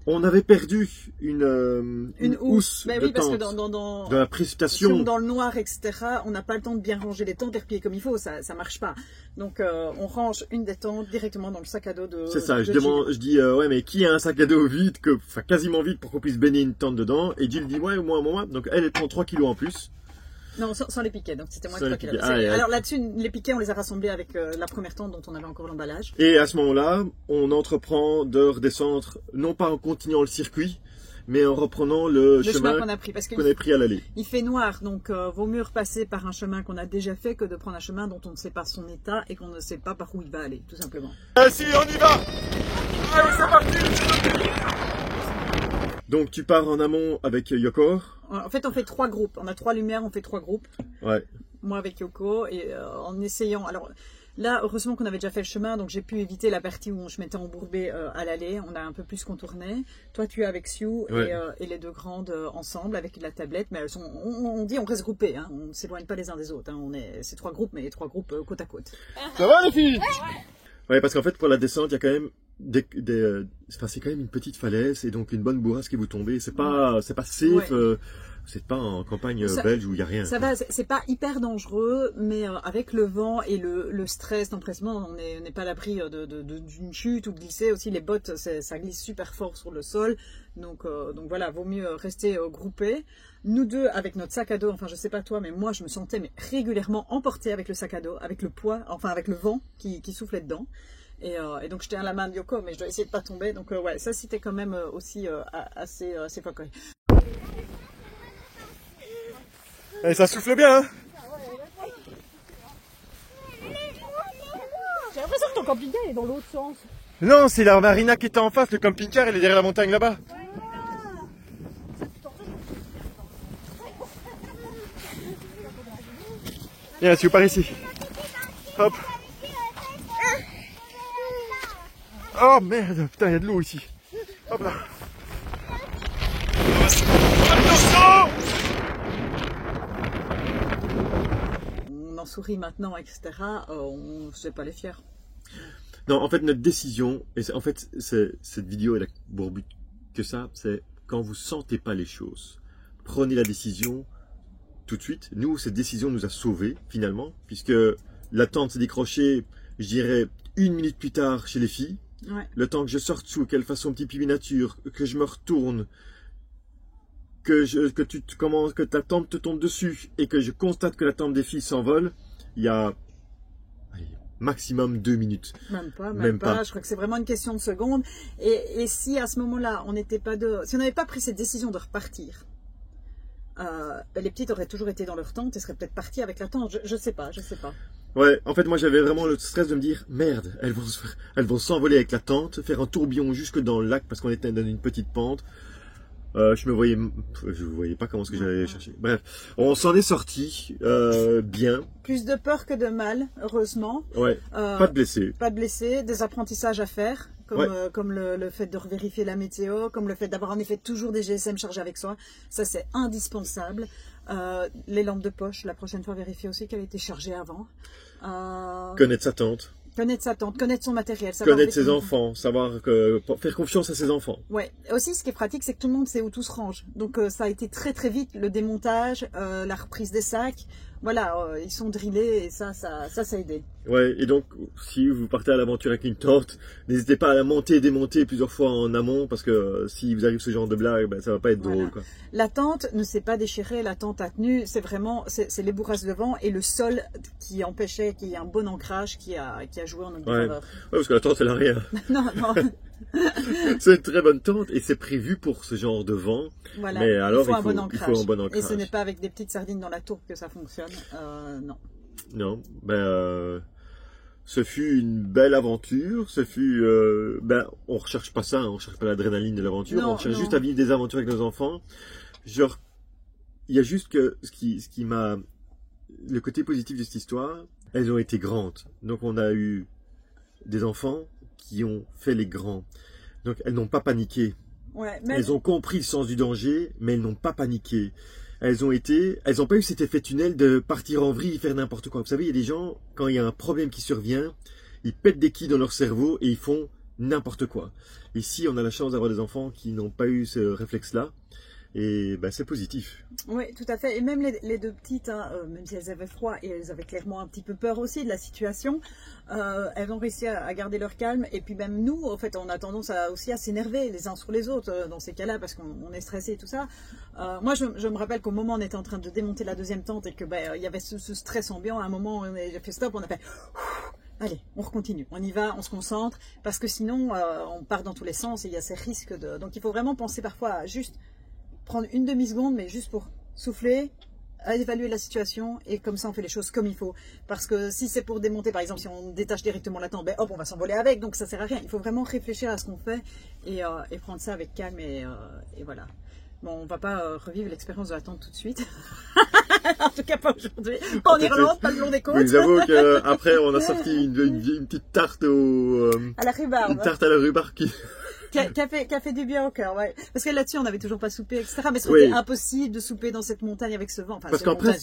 On avait perdu une housse de parce que tente dans la précipitation. Dans le noir, etc., on n'a pas le temps de bien ranger les tentes et replier comme il faut, ça marche pas. Donc on range une des tentes directement dans le sac à dos de... C'est ça, je dis, ouais mais qui a un sac à dos vide, quasiment vide pour qu'on puisse baigner une tente dedans. Et Jill dit, ouais, moi. Donc elle prend 3 kilos en plus. Non, sans les piquets, donc c'était moins de 3 kilos. Ah, alors là-dessus, les piquets, on les a rassemblés avec la première tente dont on avait encore l'emballage. Et à ce moment-là, on entreprend de redescendre, non pas en continuant le circuit, mais en reprenant le chemin qu'on a pris, parce qu'on avait pris à l'aller. Il fait noir, donc vaut mieux repasser par un chemin qu'on a déjà fait que de prendre un chemin dont on ne sait pas son état et qu'on ne sait pas par où il va aller, tout simplement. Si, on y va. Allez, c'est parti. Donc tu pars en amont avec Yoko. En fait, on fait 3 groupes. On a 3 lumières, on fait 3 groupes. Ouais. Moi avec Yoko et en essayant. Alors là, heureusement qu'on avait déjà fait le chemin, donc j'ai pu éviter la partie où je m'étais embourbée à l'aller. On a un peu plus contourné. Toi, tu es avec Sue et les 2 grandes ensemble avec la tablette. Mais elles sont, on dit, on reste groupés. Hein. On ne s'éloigne pas les uns des autres. Hein. C'est 3 groupes, mais 3 groupes côte à côte. Ça va les filles? Ouais, parce qu'en fait, pour la descente, il y a quand même c'est quand même une petite falaise et donc une bonne bourrasque qui vous tombez. C'est pas safe. C'est pas en campagne belge où il y a rien. Ça va, c'est pas hyper dangereux, mais avec le vent et le stress d'empressement, on n'est pas à l'abri d'une chute ou de glisser. Aussi, les bottes, ça glisse super fort sur le sol. Donc voilà, vaut mieux rester groupés. Nous deux, avec notre sac à dos, enfin je sais pas toi, mais moi je me sentais régulièrement emportée avec le sac à dos, avec le poids, enfin avec le vent qui soufflait dedans. Et donc je tiens la main de Yoko, mais je dois essayer de pas tomber. Donc ouais, ça c'était quand même aussi assez foqué. Et ça souffle bien, hein? J'ai l'impression que ton camping-car est dans l'autre sens. Non, c'est la marina qui était en face, le camping-car, il est derrière la montagne là-bas. Viens, tu par ici. Hop. Oh merde, putain, il y a de l'eau ici. Hop là. Attention! On en sourit maintenant, etc. On ne sait pas les fiers. Non, en fait, notre décision, et en fait, cette vidéo, elle a pour but que ça, c'est quand vous sentez pas les choses, prenez la décision tout de suite. Nous, cette décision nous a sauvés, finalement, puisque la tente s'est décrochée, je dirais, 1 minute plus tard chez les filles. Ouais. Le temps que je sorte sous, qu'elle fasse son petit pipi nature, que je me retourne, que ta tente te tombe dessus, et que je constate que la tente des filles s'envole, il y a... maximum 2 minutes. Même pas. Je crois que c'est vraiment une question de secondes. Et si à ce moment-là, si on n'avait pas pris cette décision de repartir, les petites auraient toujours été dans leur tente et seraient peut-être parties avec la tente. Je sais pas. Ouais, en fait, moi j'avais vraiment le stress de me dire, merde, elles vont s'envoler avec la tente, faire un tourbillon jusque dans le lac parce qu'on était dans une petite pente. Je voyais pas comment ce que j'allais chercher. Bref, on s'en est sorti bien. Plus de peur que de mal, heureusement. Ouais. Pas de blessés. Pas de blessés, des apprentissages à faire, comme le fait de vérifier la météo, comme le fait d'avoir en effet toujours des GSM chargés avec soi. Ça, c'est indispensable. Les lampes de poche, la prochaine fois, vérifier aussi qu'elle était chargée avant. Connaître sa tante. Connaître sa tante, connaître son matériel. Connaître ses enfants, faire confiance à ses enfants. Ouais. Aussi, ce qui est pratique, c'est que tout le monde sait où tout se range. Donc, ça a été très très vite, le démontage, la reprise des sacs. Voilà, ils sont drillés et ça a aidé. Ouais, et donc, si vous partez à l'aventure avec une tente, n'hésitez pas à la monter et démonter plusieurs fois en amont, parce que si vous arrive ce genre de blague, ben, ça va pas être drôle, quoi. La tente ne s'est pas déchirée, la tente a tenu, c'est vraiment, c'est les bourrasques de vent et le sol qui empêchait qu'il y ait un bon ancrage qui a joué en notre faveur. Ouais, parce que la tente, elle a rien. Non. C'est une très bonne tente et c'est prévu pour ce genre de vent. Voilà, mais alors, il faut un bon ancrage. Et ce n'est pas avec des petites sardines dans la tourbe que ça fonctionne. Non. Non, ce fut une belle aventure. On recherche pas ça, on recherche pas l'adrénaline de l'aventure. On cherche juste à vivre des aventures avec nos enfants. Genre, il y a juste que ce qui m'a, le côté positif de cette histoire, elles ont été grandes. Donc on a eu des enfants qui ont fait les grands. Donc elles n'ont pas paniqué. Ouais, elles ont compris le sens du danger, mais elles n'ont pas paniqué. Elles ont pas eu cet effet tunnel de partir en vrille et faire n'importe quoi. Vous savez, il y a des gens, quand il y a un problème qui survient, ils pètent des quilles dans leur cerveau et ils font n'importe quoi. Ici, on a la chance d'avoir des enfants qui n'ont pas eu ce réflexe-là. Et c'est positif. Oui, tout à fait. Et même les deux petites, même si elles avaient froid et elles avaient clairement un petit peu peur aussi de la situation, elles ont réussi à garder leur calme. Et puis même nous, en fait, on a tendance aussi à s'énerver les uns sur les autres dans ces cas-là parce qu'on est stressé et tout ça. Moi, je me rappelle qu'au moment où on était en train de démonter la deuxième tente et que il y avait ce stress ambiant, à un moment, on a fait stop, on a fait... Allez, on recontinue, on y va, on se concentre, parce que sinon, on part dans tous les sens et il y a ces risques de... Donc il faut vraiment penser parfois à juste prendre une demi-seconde, mais juste pour souffler, à évaluer la situation, et comme ça on fait les choses comme il faut. Parce que si c'est pour démonter, par exemple, si on détache directement la tente, hop, on va s'envoler avec, donc ça sert à rien. Il faut vraiment réfléchir à ce qu'on fait et prendre ça avec calme et voilà. Bon, on va pas revivre l'expérience de la tente tout de suite. En tout cas pas aujourd'hui. Pas en Irlande, pas le long des côtes. Mais j'avoue qu'après on a sorti une petite tarte à la rhubarbe. Une tarte à la rhubarbe qui a fait du bien au cœur, ouais. Parce que là-dessus, on n'avait toujours pas soupé, etc. Mais c'était impossible de souper dans cette montagne avec ce vent. Enfin, parce qu'après,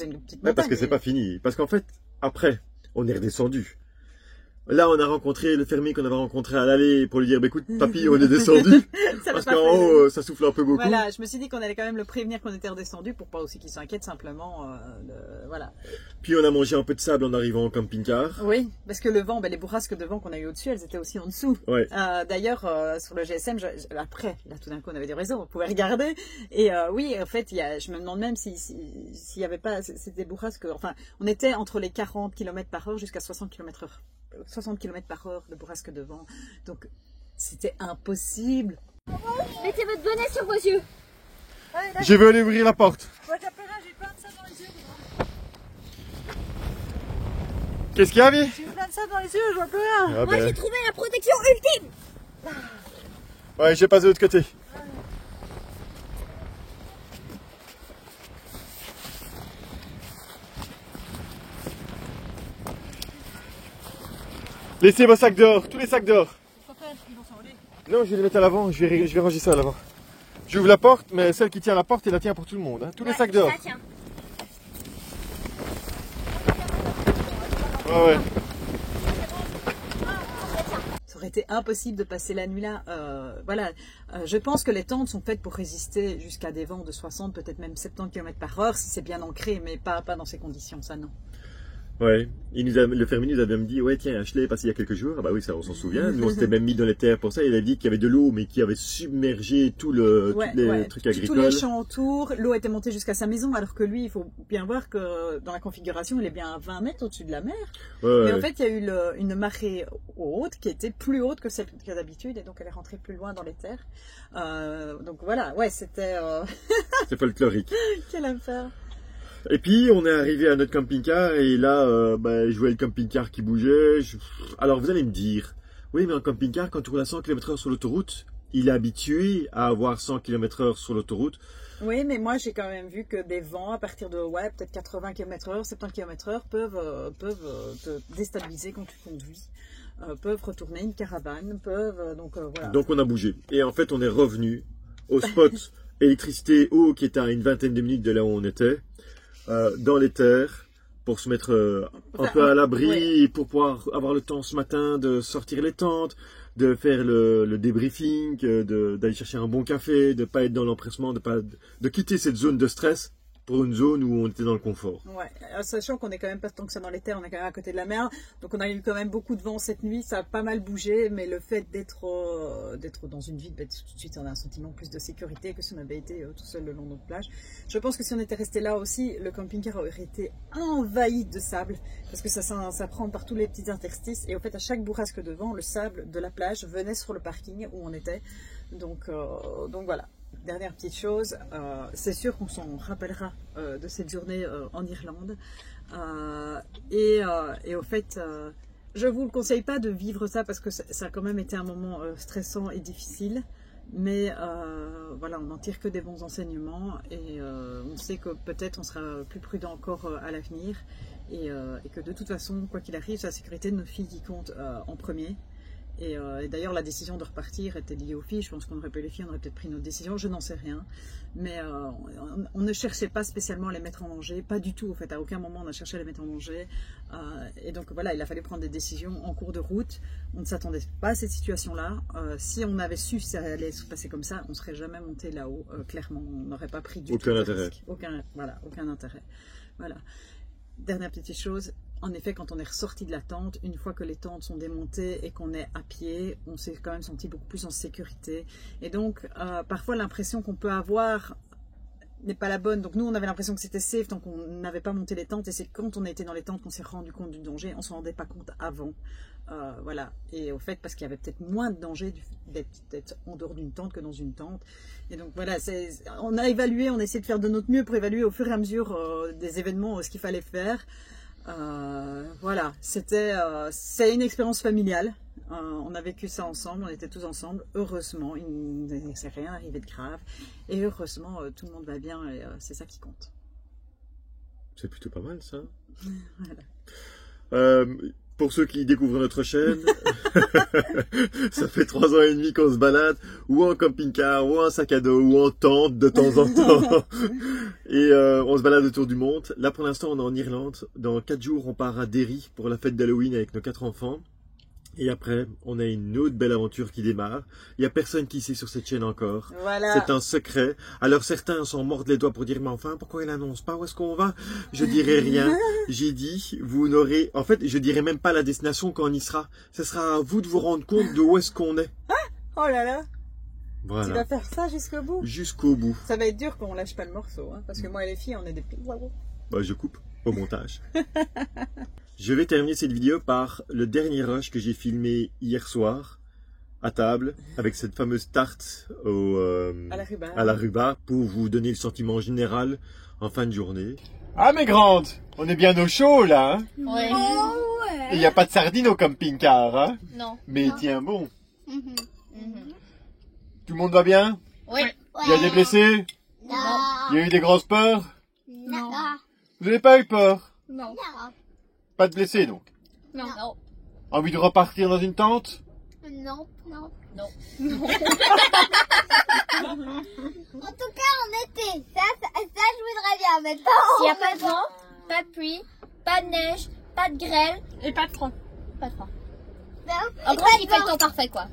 parce que c'est pas fini. Parce qu'en fait, après, on est redescendu. Là, on a rencontré le fermier qu'on avait rencontré à l'aller pour lui dire, écoute, papy, on est descendu. Parce qu'en haut, ça souffle un peu beaucoup. Voilà, je me suis dit qu'on allait quand même le prévenir qu'on était redescendu pour pas aussi qu'il s'inquiète simplement. Voilà. Puis on a mangé un peu de sable en arrivant au camping-car. Oui, parce que le vent, les bourrasques de vent qu'on a eu au-dessus, elles étaient aussi en dessous. Ouais. D'ailleurs, sur le GSM, après, là tout d'un coup, on avait des réseaux, on pouvait regarder. Et oui, en fait, je me demande même s'il y avait pas, c'était des bourrasques. Enfin, on était entre les 40 km/h jusqu'à 60 km/h. 60 km/h de bourrasque de vent. Donc, c'était impossible. Mettez votre bonnet sur vos yeux. Ouais, là, Je vais aller ouvrir la porte. moi j'appelle là, j'ai plein de ça dans les yeux. Qu'est-ce qu'il y a, Vie? J'ai plein de ça dans les yeux, je vois plus rien. Ah Moi ben, j'ai trouvé la protection ultime. ouais, j'ai passé de l'autre côté. Laissez vos sacs dehors, tous les sacs dehors. Ils vont s'envoler. Non, je vais les mettre à l'avant, je vais ranger ça à l'avant. J'ouvre la porte, mais celle qui tient la porte, elle la tient pour tout le monde. Hein. Tous les sacs dehors. Ça tient. Ouais, ouais. Ça aurait été impossible de passer la nuit là. Voilà, je pense que les tentes sont faites pour résister jusqu'à des vents de 60, peut-être même 70 km/h si c'est bien ancré, mais pas dans ces conditions, ça non. Ouais, le fermier nous avait même dit, ouais tiens, je l'ai passé il y a quelques jours. Ah bah oui, ça on s'en souvient. Nous on s'était même mis dans les terres pour ça. Il a dit qu'il y avait de l'eau, mais qui avait submergé tous les trucs agricoles. Tous les champs autour, l'eau était montée jusqu'à sa maison, alors que lui, il faut bien voir que dans la configuration, il est bien à 20 mètres au-dessus de la mer. Ouais, Mais en fait, il y a eu une marée haute qui était plus haute que celle qu'il y a d'habitude, et donc elle est rentrée plus loin dans les terres. Donc voilà, ouais, c'était... C'est folklorique. Quelle affaire. Et puis on est arrivé à notre camping-car et là, je voyais le camping-car qui bougeait. Alors vous allez me dire, oui mais un camping-car quand tu roules à 100 km/h sur l'autoroute, il est habitué à avoir 100 km/h sur l'autoroute. Oui, mais moi j'ai quand même vu que des vents à partir de peut-être 80 km/h, 70 km/h peuvent te déstabiliser quand tu conduis. Peuvent retourner une caravane, donc voilà. Donc on a bougé. Et en fait on est revenu au spot électricité eau qui était à une vingtaine de minutes de là où on était. Dans les terres pour se mettre un peu à l'abri et pour pouvoir avoir le temps ce matin de sortir les tentes, de faire le débriefing, d'aller chercher un bon café, de pas être dans l'empressement, de quitter cette zone de stress pour une zone où on était dans le confort. Ouais, sachant qu'on est quand même pas tant que ça dans les terres, on est quand même à côté de la mer, donc on a eu quand même beaucoup de vent cette nuit, ça a pas mal bougé, mais le fait d'être dans une ville, tout de suite on a un sentiment plus de sécurité que si on avait été tout seul le long de notre plage. Je pense que si on était resté là aussi, le camping-car aurait été envahi de sable, parce que ça prend par tous les petits interstices, et au fait à chaque bourrasque de vent, le sable de la plage venait sur le parking où on était, donc voilà. Dernière petite chose, c'est sûr qu'on s'en rappellera de cette journée en Irlande. Et au fait, je ne vous le conseille pas de vivre ça parce que ça a quand même été un moment stressant et difficile. Mais voilà, on n'en tire que des bons enseignements et on sait que peut-être on sera plus prudent encore à l'avenir. Et que de toute façon, quoi qu'il arrive, c'est la sécurité de nos filles qui compte en premier. Et d'ailleurs, la décision de repartir était liée aux filles. Je pense qu'on aurait pu les filles, on aurait peut-être pris notre décision. Je n'en sais rien. Mais on ne cherchait pas spécialement à les mettre en danger. Pas du tout, en fait. À aucun moment, on a cherché à les mettre en danger. Et donc, voilà, il a fallu prendre des décisions en cours de route. On ne s'attendait pas à cette situation-là. Si on avait su que ça allait se passer comme ça, on ne serait jamais monté là-haut. Clairement, on n'aurait pas pris du tout de risque. Aucun intérêt. Voilà. Dernière petite chose. En effet, quand on est ressorti de la tente, une fois que les tentes sont démontées et qu'on est à pied, on s'est quand même senti beaucoup plus en sécurité. Et donc, parfois, l'impression qu'on peut avoir n'est pas la bonne. Donc, nous, on avait l'impression que c'était safe tant qu'on n'avait pas monté les tentes. Et c'est quand on était dans les tentes qu'on s'est rendu compte du danger. On ne s'en rendait pas compte avant. Voilà. Et au fait, parce qu'il y avait peut-être moins de danger d'être en dehors d'une tente que dans une tente. Et donc, voilà, on a évalué, on a essayé de faire de notre mieux pour évaluer au fur et à mesure des événements ce qu'il fallait faire. Voilà, c'est une expérience familiale. On a vécu ça ensemble, on était tous ensemble. Heureusement, il ne s'est rien arrivé de grave. Et heureusement, tout le monde va bien et c'est ça qui compte. C'est plutôt pas mal ça. Voilà. Pour ceux qui découvrent notre chaîne, ça fait 3 ans et demi qu'on se balade, ou en camping-car, ou en sac à dos, ou en tente de temps en temps. Et on se balade autour du monde. Là pour l'instant on est en Irlande. Dans 4 jours on part à Derry pour la fête d'Halloween avec nos 4 enfants. Et après, on a une autre belle aventure qui démarre. Il n'y a personne qui sait sur cette chaîne encore. Voilà. C'est un secret. Alors certains s'en mordent les doigts pour dire, mais enfin, pourquoi il n'annonce pas où est-ce qu'on va? Je dirai rien. J'ai dit, vous n'aurez... En fait, je dirai même pas la destination quand on y sera. Ce sera à vous de vous rendre compte de où est-ce qu'on est. Oh là là. Voilà. Tu vas faire ça jusqu'au bout? Jusqu'au bout. Ça va être dur quand on lâche pas le morceau. Hein, parce que moi et les filles, on est des petits... Bah, je coupe au montage. Je vais terminer cette vidéo par le dernier rush que j'ai filmé hier soir à table avec cette fameuse tarte à la rhubarbe pour vous donner le sentiment général en fin de journée. Ah mes grandes, on est bien au chaud là, hein? Ouais. Il n'y a pas de sardines au camping-car, hein? Non. Mais tiens bon. Tout le monde va bien? Oui. Il y a des blessés? Non. Il y a eu des grosses peurs? Non. Vous n'avez pas eu peur? Non. Pas de blessés donc? Non. Non. Envie de repartir dans une tente? Non. Non. Non. En tout cas, en été, ça je voudrais bien, mais pas en S'il n'y a pas de vent, pas de pluie, pas de neige, pas de grêle Et pas de froid. pas de froid. Non, En gros, il fait le temps parfait, quoi.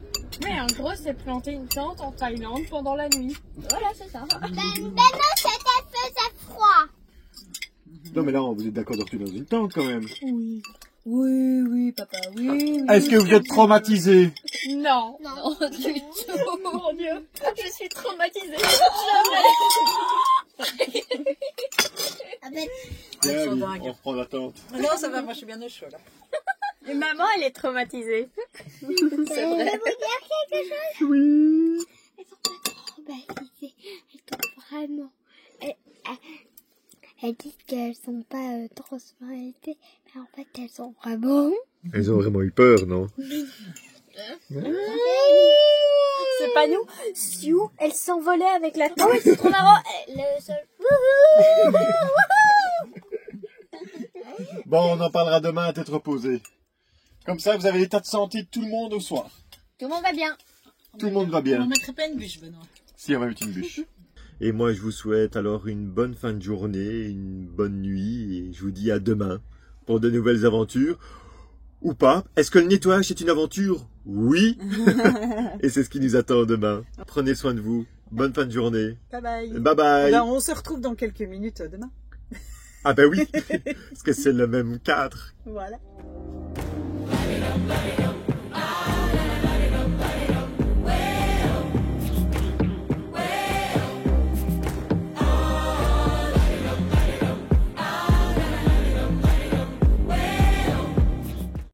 Mais en gros, c'est planter une tente en Thaïlande pendant la nuit. Voilà, c'est ça. Ben non, c'était froid. Non mais là, vous êtes d'accord de retourner dans une tente quand même. Oui, papa, oui. Est-ce que vous êtes traumatisé? Non. Non, du tout. Mon Dieu. Je suis traumatisée. Ah ben, Elles sont Oui, dingues. on reprend la tente. Non, ça va, moi je suis bien au chaud là. Et maman, elle est traumatisée. je peux vous dire quelque chose? Oui. Elles sont pas traumatisées. Elles sont vraiment... Elles disent qu'elles sont pas traumatisées, mais en fait elles sont vraiment... Elles ont vraiment eu peur, non? C'est pas nous. Sioux, elle s'envolait avec la tente. C'est trop marrant. Le sol. Bon, on en parlera demain à tête reposée. Comme ça, vous avez l'état de santé de tout le monde au soir. Tout le monde va bien. Tout le monde va bien. On mettrait pas une bûche, Benoît. Si, on va mettre une bûche. Et moi, je vous souhaite alors une bonne fin de journée, une bonne nuit, et je vous dis à demain pour de nouvelles aventures. Ou pas. Est-ce que le nettoyage est une aventure? Oui. Et c'est ce qui nous attend demain. Prenez soin de vous. Bonne fin de journée. Bye bye. Bye bye. Ben, on se retrouve dans quelques minutes demain. Ah ben oui, parce que c'est le même cadre. Voilà. Light it up like